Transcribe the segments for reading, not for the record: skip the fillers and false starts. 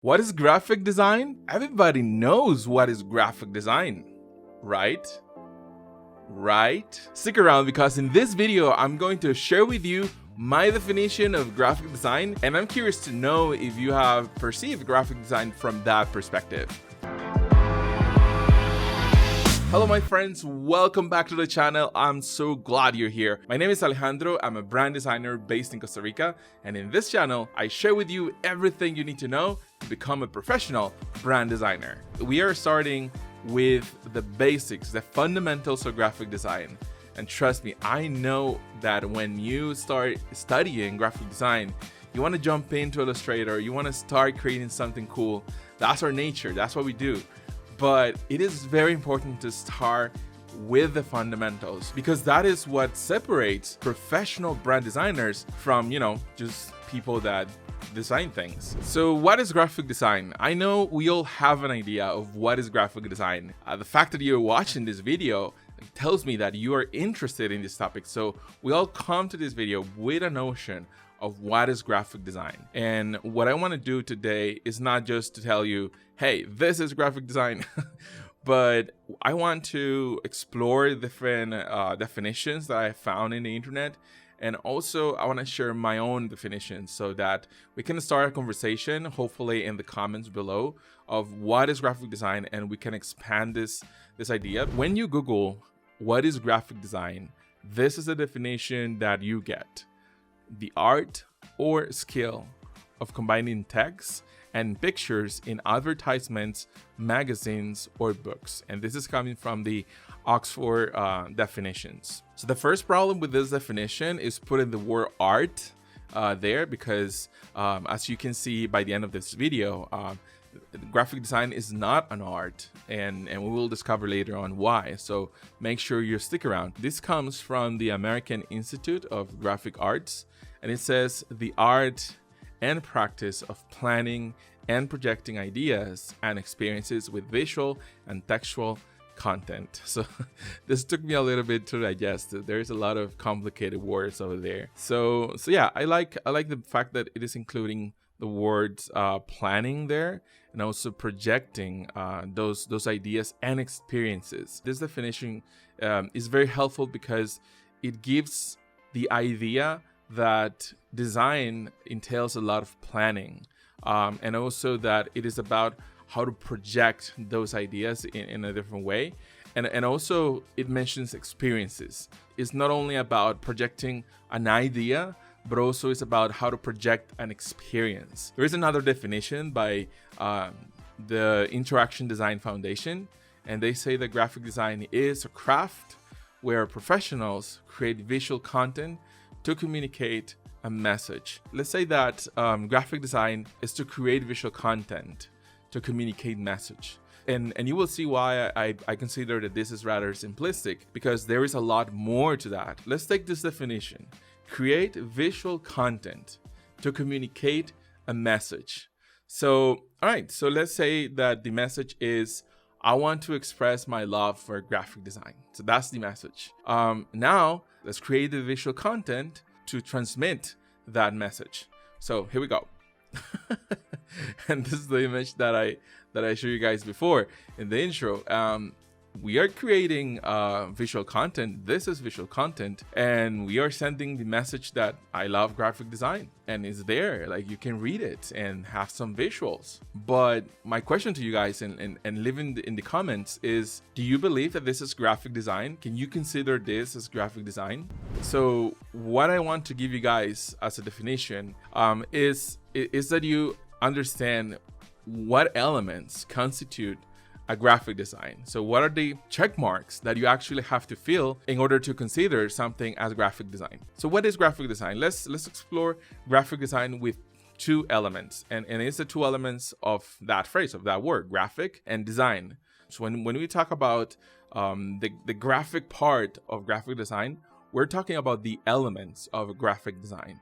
What is graphic design? Everybody knows what is graphic design, right? Right? Stick around because in this video, I'm going to share with you my definition of graphic design, and I'm curious to know if you have perceived graphic design from that perspective. Hello my friends, welcome back to the channel. I'm so glad you're here. My name is Alejandro. I'm a brand designer based in Costa Rica, and in this channel, I share with you everything you need to know to become a professional brand designer. We are starting with the basics, the fundamentals of graphic design. And trust me, I know that when you start studying graphic design, you want to jump into Illustrator, you want to start creating something cool. That's our nature, that's what we do. But it is very important to start with the fundamentals because that is what separates professional brand designers from, just people that design things. So what is graphic design? I know we all have an idea of what is graphic design. The fact that you're watching this video tells me that you are interested in this topic. So we all come to this video with a notion of what is graphic design. And what I want to do today is not just to tell you, hey, this is graphic design, but I want to explore different definitions that I found in the internet. And also I want to share my own definitions so that we can start a conversation, hopefully in the comments below, of what is graphic design, and we can expand this idea. When you Google what is graphic design, this is the definition that you get: the art or skill of combining text and pictures in advertisements, magazines, or books. And this is coming from the Oxford definitions. So the first problem with this definition is putting the word art there because as you can see by the end of this video, graphic design is not an art, and we will discover later on why. So make sure you stick around. This comes from the American Institute of Graphic Arts, and it says the art and practice of planning and projecting ideas and experiences with visual and textual content. So this took me a little bit to digest. There's a lot of complicated words over there. So yeah, I like the fact that it is including the words planning there, and also projecting those ideas and experiences. This definition is very helpful because it gives the idea that design entails a lot of planning, and also that it is about how to project those ideas in a different way. And also it mentions experiences. It's not only about projecting an idea, but also it's about how to project an experience. There is another definition by the Interaction Design Foundation, and they say that graphic design is a craft where professionals create visual content to communicate a message. Let's say that graphic design is to create visual content to communicate message. And you will see why I consider that this is rather simplistic, because there is a lot more to that. Let's take this definition. Create visual content to communicate a message. So, all right, so let's say that the message is, I want to express my love for graphic design. So that's the message. Now, let's create the visual content to transmit that message. So here we go. And this is the image that I showed you guys before in the intro. We are creating visual content. This is visual content, and we are sending the message that I love graphic design, and it's there, like you can read it and have some visuals. But my question to you guys and leave in the comments is, do you believe that this is graphic design? Can you consider this as graphic design? So what I want to give you guys as a definition is that you understand what elements constitute a graphic design. So what are the check marks that you actually have to fill in order to consider something as graphic design? So what is graphic design? Let's explore graphic design with two elements, and it's the two elements of that phrase, of that word, graphic and design. So when we talk about the graphic part of graphic design, we're talking about the elements of graphic design.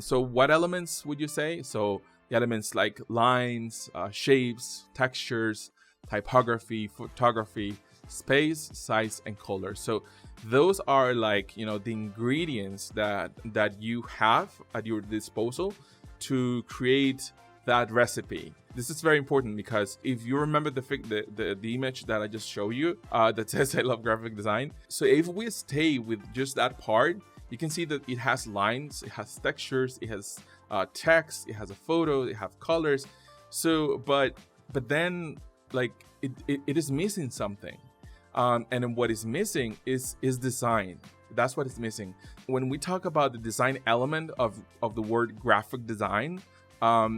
So what elements would you say? So the elements like lines, shapes, textures, typography, photography, space, size, and color. So those are like, the ingredients that you have at your disposal to create that recipe. This is very important because if you remember the image that I just showed you that says I love graphic design. So if we stay with just that part, you can see that it has lines, it has textures, it has text, it has a photo, it has colors. So, but then like it is missing something. And then what is missing is design. That's what is missing. When we talk about the design element of the word graphic design,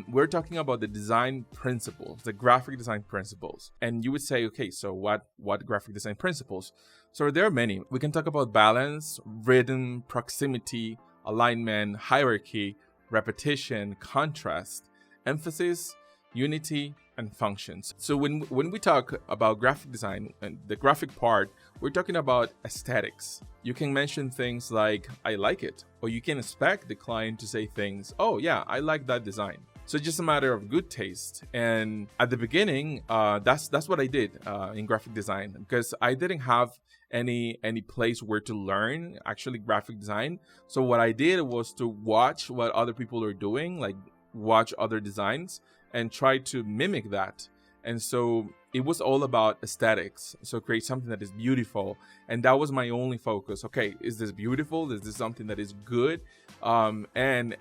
we're talking about the design principles, the graphic design principles. And you would say, okay, so what graphic design principles? So there are many. We can talk about balance, rhythm, proximity, alignment, hierarchy, repetition, contrast, emphasis, unity, and functions. So when we talk about graphic design and the graphic part, we're talking about aesthetics. You can mention things like, I like it, or you can expect the client to say things, oh yeah, I like that design. So it's just a matter of good taste. And at the beginning, that's what I did in graphic design, because I didn't have any place where to learn actually graphic design. So what I did was to watch what other people are doing, like watch other designs and try to mimic that. And so it was all about aesthetics. So create something that is beautiful. And that was my only focus. Okay, is this beautiful? Is this something that is good? And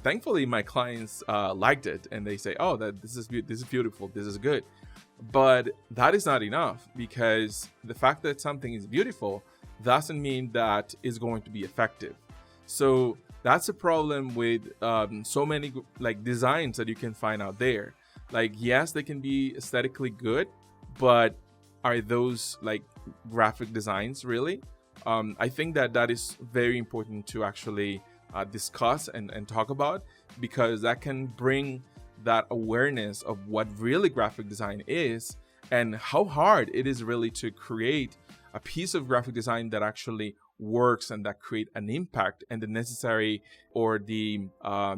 thankfully my clients liked it, and they say, oh, this is beautiful, this is good. But that is not enough, because the fact that something is beautiful doesn't mean that it's going to be effective. So that's a problem with so many like designs that you can find out there. Like, yes, they can be aesthetically good, but are those like graphic designs really? I think that is very important to actually discuss and talk about, because that can bring that awareness of what really graphic design is and how hard it is really to create a piece of graphic design that actually works and that create an impact and the necessary or the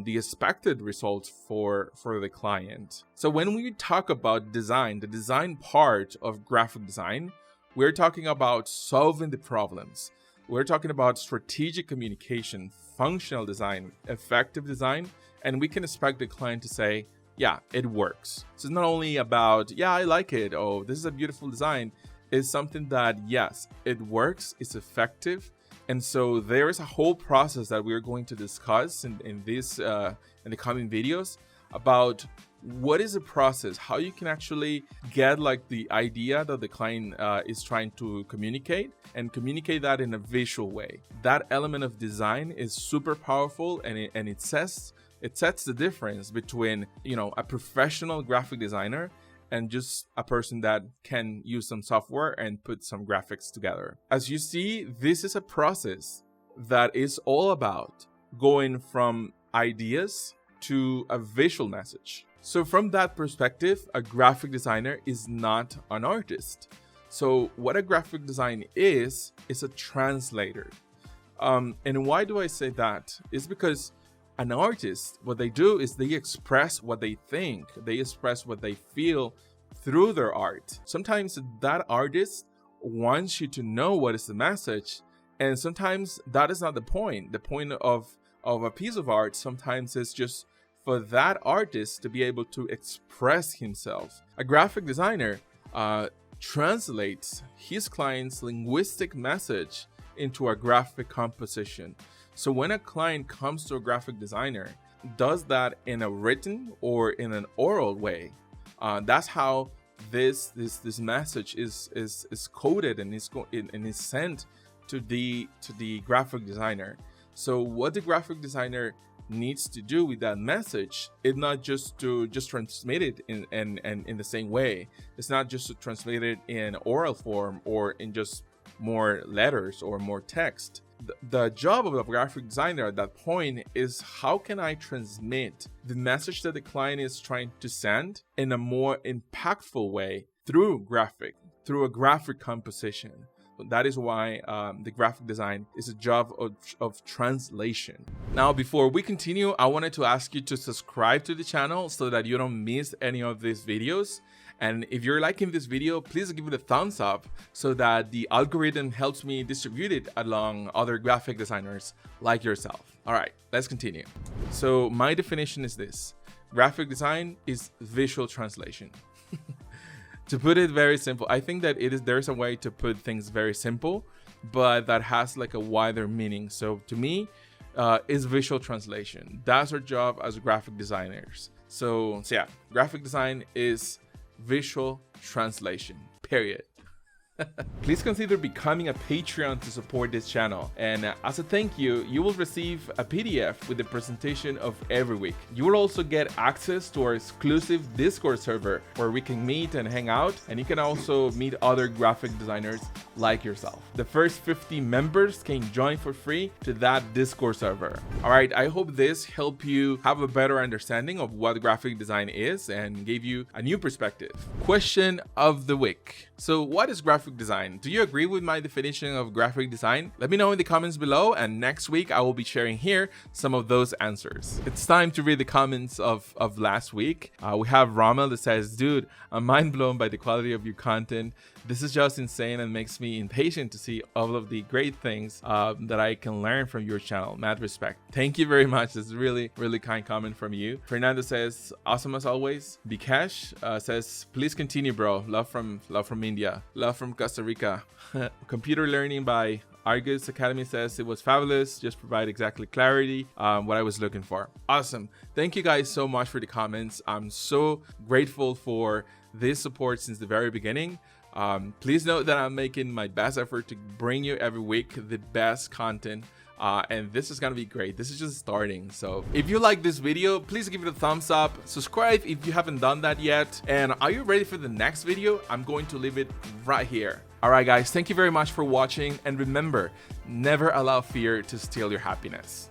expected results for the client. So when we talk about design, the design part of graphic design, we're talking about solving the problems. We're talking about strategic communication, functional design, effective design, and we can expect the client to say, yeah, it works. So it's not only about, yeah, I like it, oh, this is a beautiful design. It's something that, yes, it works, it's effective. And so there is a whole process that we're going to discuss in the coming videos about what is the process, how you can actually get like the idea that the client is trying to communicate and communicate that in a visual way. That element of design is super powerful, and it sets the difference between, you know, a professional graphic designer and just a person that can use some software and put some graphics together. As you see, this is a process that is all about going from ideas to a visual message. So from that perspective, a graphic designer is not an artist. So what a graphic design is a translator. And why do I say that? It's because an artist, what they do is they express what they think, they express what they feel through their art. Sometimes that artist wants you to know what is the message, and sometimes that is not the point. The point of a piece of art sometimes is just for that artist to be able to express himself. A graphic designer translates his client's linguistic message into a graphic composition. So when a client comes to a graphic designer, does that in a written or in an oral way, that's how this message is coded and is sent to the graphic designer. So what the graphic designer needs to do with that message is not just to transmit it in the same way. It's not just to translate it in oral form or in just more letters or more text. The job of a graphic designer at that point is, how can I transmit the message that the client is trying to send in a more impactful way through a graphic composition. That is why the graphic design is a job of translation. Now, before we continue, I wanted to ask you to subscribe to the channel so that you don't miss any of these videos. And if you're liking this video, please give it a thumbs up so that the algorithm helps me distribute it along other graphic designers like yourself. All right, let's continue. So my definition is this. graphic design is visual translation. To put it very simple, I think that there's a way to put things very simple, but that has like a wider meaning. So to me, is visual translation. That's our job as graphic designers. So yeah, graphic design is visual translation, period. Please consider becoming a Patreon to support this channel, and as a thank you, you will receive a PDF with the presentation of every week. You will also get access to our exclusive Discord server where we can meet and hang out, and you can also meet other graphic designers like yourself. The first 50 members can join for free to that Discord server. All right, I hope this helped you have a better understanding of what graphic design is and gave you a new perspective. Question of the week. So what is graphic design? Do you agree with my definition of graphic design? Let me know in the comments below, and next week I will be sharing here some of those answers. It's time to read the comments of last week. We have Rommel that says, dude, I'm mind blown by the quality of your content. This is just insane and makes me impatient to see all of the great things that I can learn from your channel. Mad respect. Thank you very much. It's really, really kind comment from you. Fernando says, awesome as always. Bikesh says, please continue, bro. Love from India. Love from Costa Rica. Computer learning by Argus Academy says it was fabulous. Just provide exactly clarity, what I was looking for. Awesome. Thank you guys so much for the comments. I'm so grateful for this support since the very beginning. Please note that I'm making my best effort to bring you every week the best content. And this is gonna be great. This is just starting. So if you like this video, please give it a thumbs up, subscribe if you haven't done that yet, and are you ready for the next video? I'm going to leave it right here. All right guys, thank you very much for watching, and remember, never allow fear to steal your happiness.